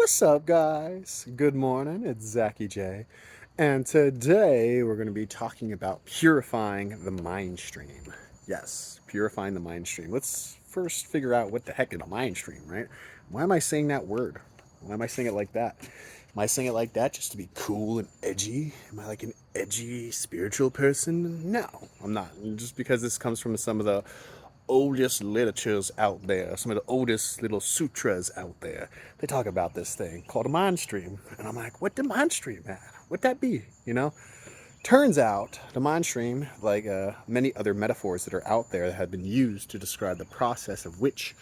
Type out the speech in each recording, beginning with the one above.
What's up, guys? Good morning. It's Zachy J. And today we're going to be talking about purifying the mind stream. Yes, purifying the mind stream. Let's first figure out what the heck is a mind stream, right? Why am I saying that word? Why am I saying it like that? Am I saying it like that just to be cool and edgy? Am I like an edgy spiritual person? No, I'm not. Just because this comes from some of the oldest literatures out there, some of the oldest little sutras out there. They talk about this thing called a mind stream. And I'm like, what the mind stream, man? What'd that be? Turns out the mind stream, like many other metaphors that are out there that have been used to describe the process of which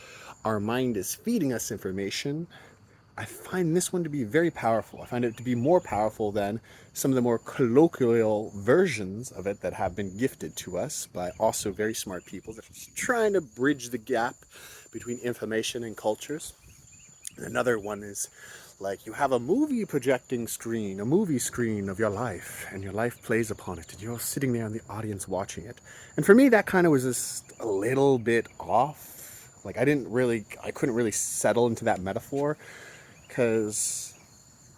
our mind is feeding us information, I find this one to be very powerful. I find it to be more powerful than some of the more colloquial versions of it that have been gifted to us by also very smart people that are trying to bridge the gap between information and cultures. And another one is like you have a movie projecting screen, a movie screen of your life, and your life plays upon it, and you're sitting there in the audience watching it. And for me, that kind of was just a little bit off. Like I couldn't really settle into that metaphor because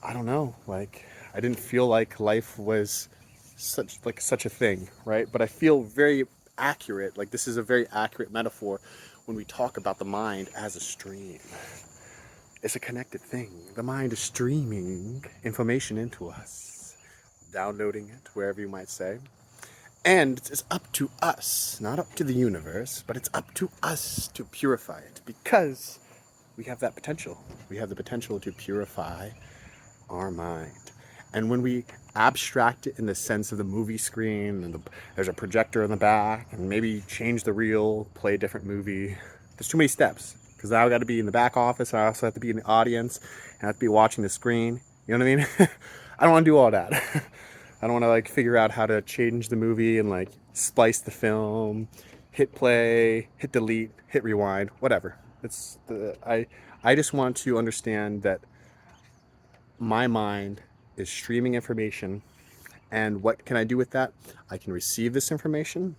I don't know, like I didn't feel like life was such a thing, right? But I feel very accurate. Like this is a very accurate metaphor when we talk about the mind as a stream. It's a connected thing. The mind is streaming information into us, downloading it wherever you might say. And it's up to us, not up to the universe, but it's up to us to purify it because we have that potential. We have the potential to purify our mind. And when we abstract it in the sense of the movie screen and there's a projector in the back and maybe change the reel, play a different movie, there's too many steps because now I got to be in the back office. I also have to be in the audience and I have to be watching the screen. You know what I mean? I don't want to do all that. I don't want to like figure out how to change the movie and like splice the film, hit play, hit delete, hit rewind, whatever. I just want to understand that my mind is streaming information, and what can I do with that? I can receive this information,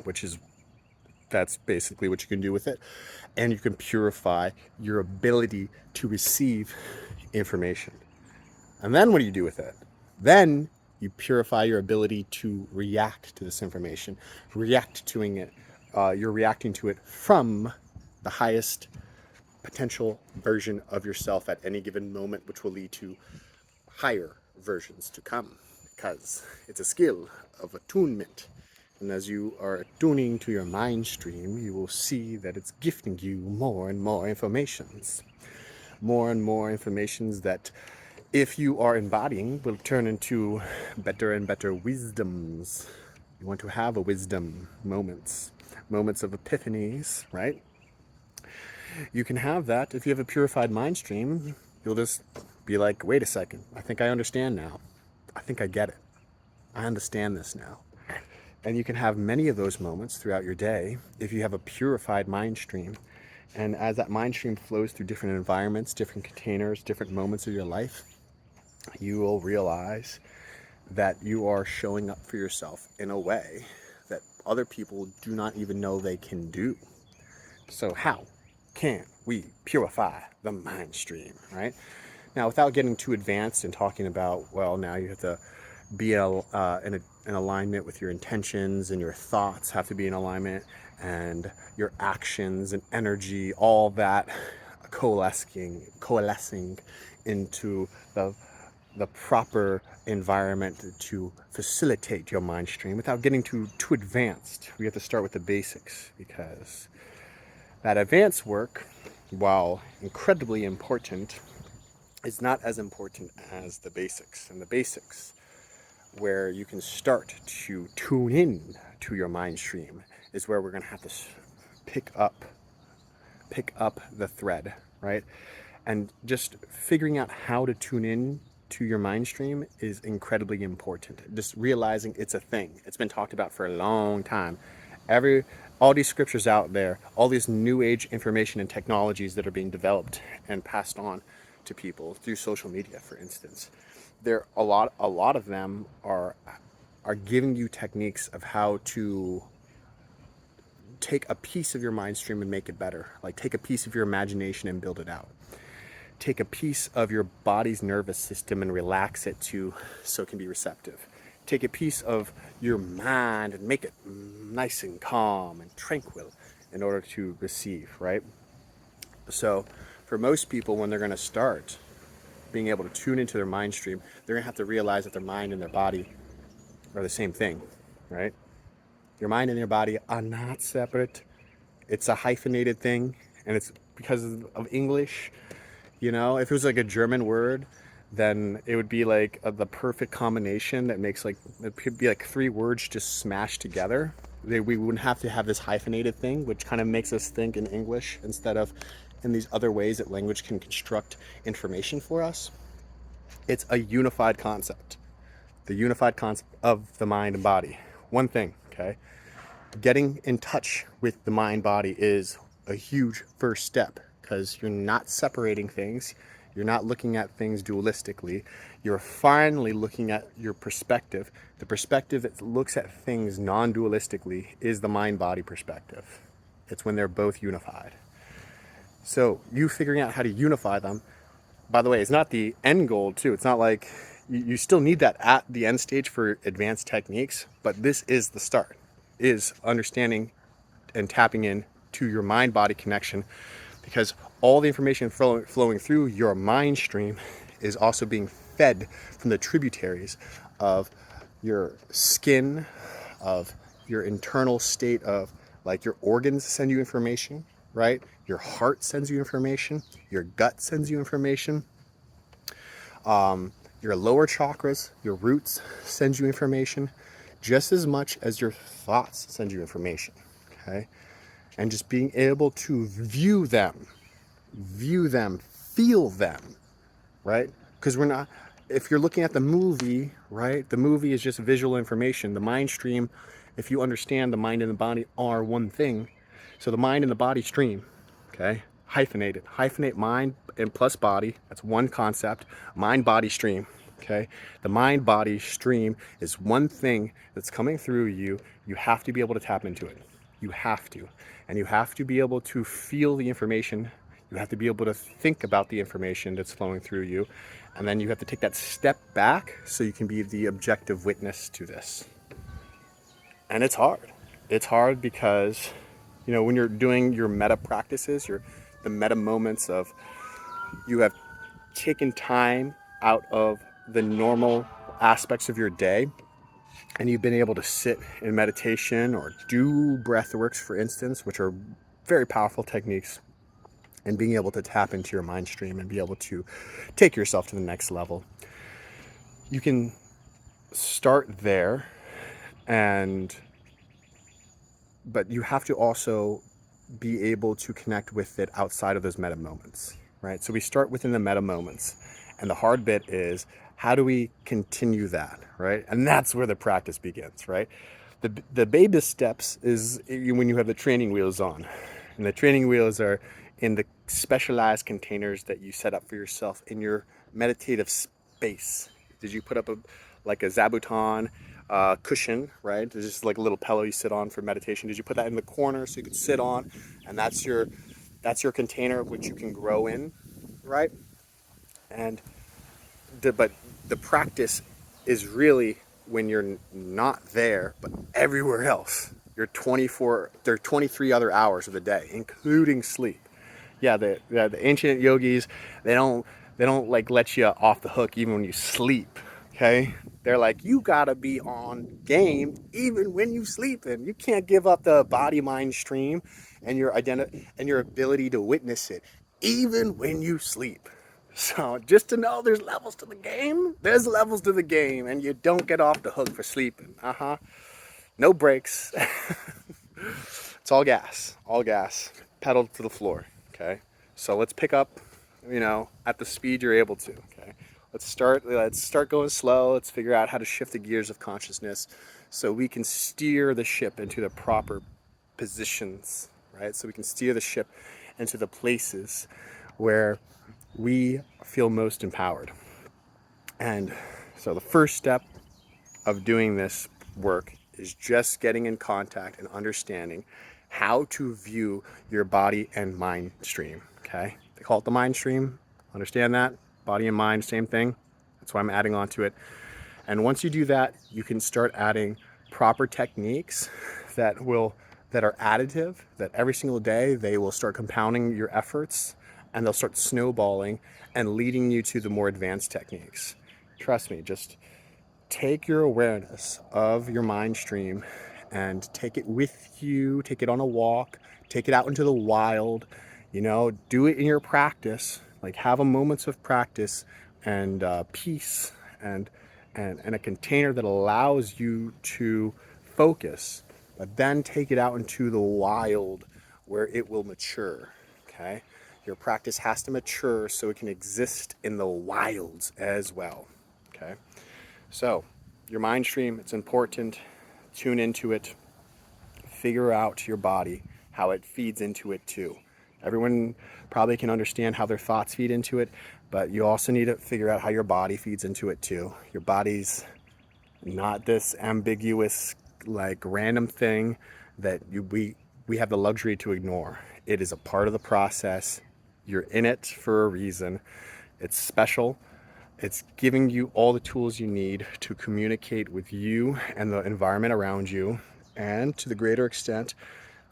which is that's basically what you can do with it, and you can purify your ability to receive information. And then what do you do with it? Then you purify your ability to react to this information, react to it. You're reacting to it from the highest potential version of yourself at any given moment, which will lead to higher versions to come because it's a skill of attunement. And as you are attuning to your mind stream, you will see that it's gifting you more and more informations. More and more informations that, if you are embodying, will turn into better and better wisdoms. You want to have a wisdom moments of epiphanies, right? You can have that if you have a purified mind stream. You'll just be like, wait a second, I think I understand now. I think I get it. I understand this now. And you can have many of those moments throughout your day if you have a purified mind stream. And as that mind stream flows through different environments, different containers, different moments of your life, you will realize that you are showing up for yourself in a way that other people do not even know they can do. So how can we purify the mind stream, right? Now, without getting too advanced and talking about, well, now you have to be in alignment with your intentions, and your thoughts have to be in alignment, and your actions and energy, all that coalescing into the proper environment to facilitate your mind stream without getting too advanced. We have to start with the basics, because that advanced work, while incredibly important, is not as important as the basics. And the basics, where you can start to tune in to your mind stream, is where we're going to have to pick up the thread, right? And just figuring out how to tune in to your mind stream is incredibly important. Just realizing it's a thing. It's been talked about for a long time. All these scriptures out there, all these new age information and technologies that are being developed and passed on to people through social media, for instance, a lot of them are giving you techniques of how to take a piece of your mind stream and make it better. Like take a piece of your imagination and build it out. take a piece of your body's nervous system and relax it so it can be receptive. Take a piece of your mind and make it nice and calm and tranquil in order to receive, right? So for most people, when they're going to start being able to tune into their mind stream, they're going to have to realize that their mind and their body are the same thing, right? Your mind and your body are not separate. It's a hyphenated thing, and it's because of English. You know, if it was like a German word, then it would be like the perfect combination that makes like, it could be like three words just smashed together. We wouldn't have to have this hyphenated thing, which kind of makes us think in English instead of in these other ways that language can construct information for us. It's a unified concept, the unified concept of the mind and body. One thing, okay? Getting in touch with the mind body is a huge first step because you're not separating things. You're not looking at things dualistically. You're finally looking at your perspective. The perspective that looks at things non-dualistically is the mind-body perspective. It's when they're both unified. So you figuring out how to unify them, by the way, it's not the end goal too. It's not like you still need that at the end stage for advanced techniques, but this is the start, is understanding and tapping in to your mind-body connection, because all the information flowing through your mind stream is also being fed from the tributaries of your skin, of your internal state of, like, your organs send you information, right? Your heart sends you information, your gut sends you information, your lower chakras, your roots sends you information just as much as your thoughts send you information, okay? And just being able to view them, feel them, right? Because we're not, if you're looking at the movie, right, the movie is just visual information. The mind stream, if you understand the mind and the body are one thing, so the mind and the body stream, okay, hyphenate mind and plus body, that's one concept, mind body stream, okay? The mind body stream is one thing that's coming through you. You have to be able to tap into it. You have to. And you have to be able to feel the information. You have to be able to think about the information that's flowing through you. And then you have to take that step back so you can be the objective witness to this. And it's hard. It's hard because, you know, when you're doing your meta practices, the meta moments of, you have taken time out of the normal aspects of your day, and you've been able to sit in meditation or do breath works, for instance, which are very powerful techniques, and being able to tap into your mind stream and be able to take yourself to the next level. You can start there, but you have to also be able to connect with it outside of those meta moments, right? So we start within the meta moments, and the hard bit is, how do we continue that, right? And that's where the practice begins, right? The baby steps is when you have the training wheels on, and the training wheels are in the specialized containers that you set up for yourself in your meditative space. Did you put up like a zabuton cushion, right? There's just like a little pillow you sit on for meditation. Did you put that in the corner so you can sit on, and that's your container which you can grow in, right? And but the practice is really when you're not there, but everywhere else. You're 23 other hours of the day, including sleep. Yeah, the ancient yogis, they don't like let you off the hook even when you sleep. Okay, they're like, you gotta be on game even when you sleeping. You can't give up the body mind stream and your identity and your ability to witness it even when you sleep. So just to know there's levels to the game. There's levels to the game, and you don't get off the hook for sleeping. No breaks. It's all gas, pedal to the floor. Okay, so let's pick up, at the speed you're able to. Okay, let's start going slow. Let's figure out how to shift the gears of consciousness so we can steer the ship into the proper positions, right? So we can steer the ship into the places where we feel most empowered. And so the first step of doing this work is just getting in contact and understanding how to view your body and mind stream, okay? They call it the mind stream. Understand that? Body and mind, same thing. That's why I'm adding on to it. And once you do that, you can start adding proper techniques that are additive, that every single day they will start compounding your efforts, and they'll start snowballing and leading you to the more advanced techniques. Trust me, just take your awareness of your mind stream and take it with you, take it on a walk, take it out into the wild, do it in your practice, like have a moments of practice and peace and a container that allows you to focus, but then take it out into the wild where it will mature, okay? Your practice has to mature so it can exist in the wilds as well, okay? So, your mind stream, it's important. Tune into it. Figure out your body, how it feeds into it too. Everyone probably can understand how their thoughts feed into it, but you also need to figure out how your body feeds into it too. Your body's not this ambiguous, like random thing that we have the luxury to ignore. It is a part of the process. You're in it for a reason. It's special. It's giving you all the tools you need to communicate with you and the environment around you, and to the greater extent,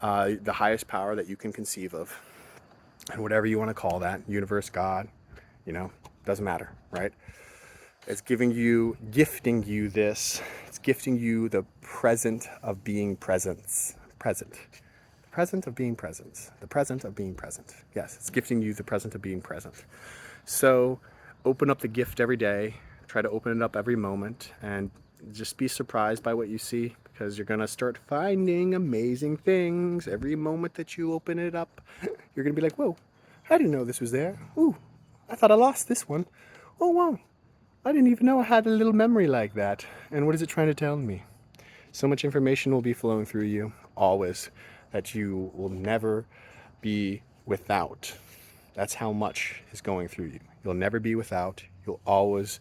the highest power that you can conceive of, and whatever you want to call that, universe, God, doesn't matter, right? It's gifting you this. It's gifting you the present of being presence. The present of being present. The present of being present. Yes, it's gifting you the present of being present. So open up the gift every day. Try to open it up every moment, and just be surprised by what you see, because you're going to start finding amazing things every moment that you open it up. You're going to be like, whoa, I didn't know this was there. Ooh, I thought I lost this one. Oh, wow. I didn't even know I had a little memory like that. And what is it trying to tell me? So much information will be flowing through you, always, that you will never be without. That's how much is going through you. You'll never be without. You'll always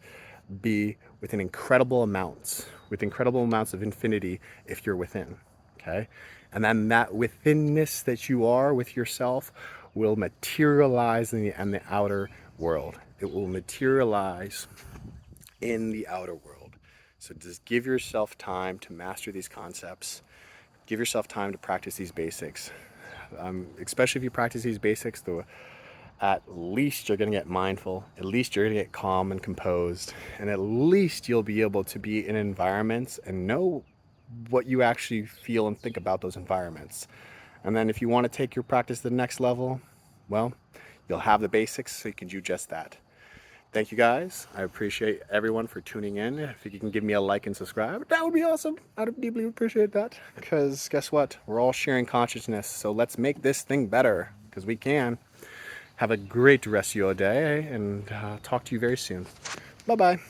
be with incredible amounts of infinity if you're within, okay? And then that withinness that you are with yourself will materialize in the outer world. It will materialize in the outer world. So just give yourself time to master these concepts. Give yourself time to practice these basics. Especially if you practice these basics, at least you're going to get mindful. At least you're going to get calm and composed. And at least you'll be able to be in environments and know what you actually feel and think about those environments. And then if you want to take your practice to the next level, well, you'll have the basics so you can do just that. Thank you guys. I appreciate everyone for tuning in. If you can give me a like and subscribe, that would be awesome. I would deeply appreciate that, because guess what? We're all sharing consciousness. So let's make this thing better, because we can. Have a great rest of your day, and talk to you very soon. Bye-bye.